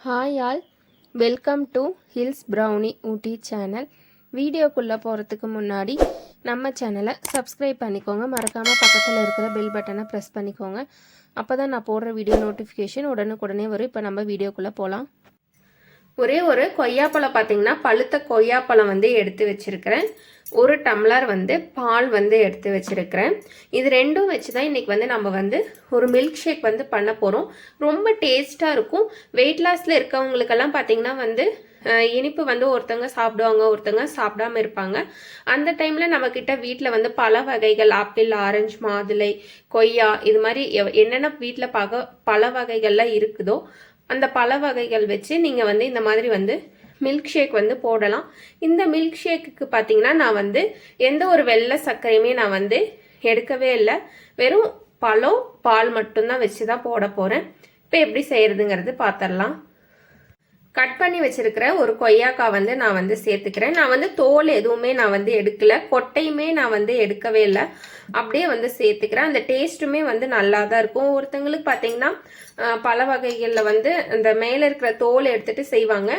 Hi all, welcome to hills brownie Ooty channel. வீடியோக்குள்ளே போகிறதுக்கு முன்னாடி நம்ம சேனலை சப்ஸ்கிரைப் பண்ணிக்கோங்க. மறக்காமல் பக்கத்தில் இருக்கிற பெல் பட்டனை ப்ரெஸ் பண்ணிக்கோங்க. அப்போ தான் நான் போடுற வீடியோ நோட்டிஃபிகேஷன் உடனுக்குடனே வரும். இப்போ நம்ம வீடியோக்குள்ளே போகலாம். ஒரே ஒரு கொய்யாப்பழம் பார்த்தீங்கன்னா பழுத்த கொய்யாப்பழம் எடுத்து வச்சுருக்கிறேன். ஒரு டம்ளர் பால் எடுத்து வச்சுருக்கிறேன். இது ரெண்டும் வச்சு தான் இன்றைக்கி நம்ம ஒரு மில்க் ஷேக் பண்ண போகிறோம். ரொம்ப டேஸ்ட்டாக இருக்கும். வெயிட் லாஸில் இருக்கவங்களுக்கெல்லாம் பார்த்தீங்கன்னா இனிப்பு ஒருத்தங்க சாப்பிடுவாங்க, ஒருத்தங்க சாப்பிடாம இருப்பாங்க. அந்த டைமில் நம்மக்கிட்ட வீட்டில் பல வகைகள் ஆப்பிள், ஆரஞ்சு, மாதுளை, கொய்யா இது மாதிரி என்னென்ன வீட்டில் பல வகைகள்லாம் இருக்குதோ அந்த பல வகைகள் வச்சு நீங்கள் இந்த மாதிரி மில்க் ஷேக் போடலாம். இந்த மில்க் ஷேக்குக்கு பார்த்தீங்கன்னா நான் எந்த ஒரு வெள்ளை சர்க்கரையுமே நான் எடுக்கவே இல்லை. வெறும் பழம், பால் மட்டும்தான் வச்சு தான் போட போகிறேன். இப்போ எப்படி செய்கிறதுங்கிறது பார்த்துடலாம். கட் பண்ணி வச்சிருக்கிற ஒரு கொய்யாக்காய் நான் சேர்த்துக்கிறேன். நான் தோல் எதுவுமே நான் எடுக்கல, கொட்டையுமே நான் எடுக்கவே இல்லை. அப்படியே சேர்த்துக்கிறேன். அந்த டேஸ்ட்டுமே நல்லா தான் இருக்கும். ஒருத்தங்களுக்கு பார்த்தீங்கன்னா பல வகைகளில் இந்த மேலே இருக்கிற தோல் எடுத்துட்டு செய்வாங்க.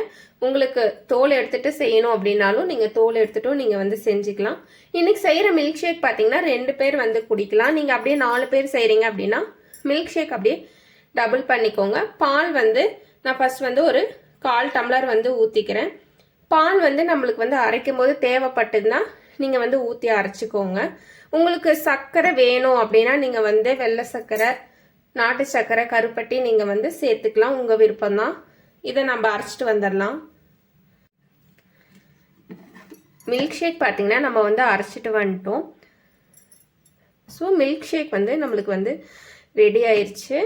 உங்களுக்கு தோல் எடுத்துட்டு செய்யணும் அப்படின்னாலும் நீங்கள் தோல் எடுத்துட்டும் நீங்கள் செஞ்சுக்கலாம். இன்னைக்கு செய்கிற மில்க் ஷேக் பார்த்தீங்கன்னா 2 பேர் குடிக்கலாம். நீங்கள் அப்படியே 4 பேர் செய்கிறீங்க அப்படின்னா மில்க் ஷேக் அப்படியே டபுள் பண்ணிக்கோங்க. பால் நான் ஃபர்ஸ்ட் ஒரு 1/4 டம்ளர் ஊற்றிக்கிறேன். பால் நம்மளுக்கு அரைக்கும் போது தேவைப்பட்டதுன்னா நீங்கள் ஊற்றி அரைச்சிக்கோங்க. உங்களுக்கு சர்க்கரை வேணும் அப்படின்னா நீங்கள் வெள்ளை சர்க்கரை, நாட்டு சர்க்கரை, கருப்பட்டி நீங்கள் சேர்த்துக்கலாம். உங்கள் விருப்பம்தான். இதை நம்ம அரைச்சிட்டு வந்துடலாம். மில்க் ஷேக் பார்த்தீங்கன்னா நம்ம அரைச்சிட்டு வந்துட்டோம். ஸோ மில்க் ஷேக் நம்மளுக்கு ரெடி ஆயிடுச்சு.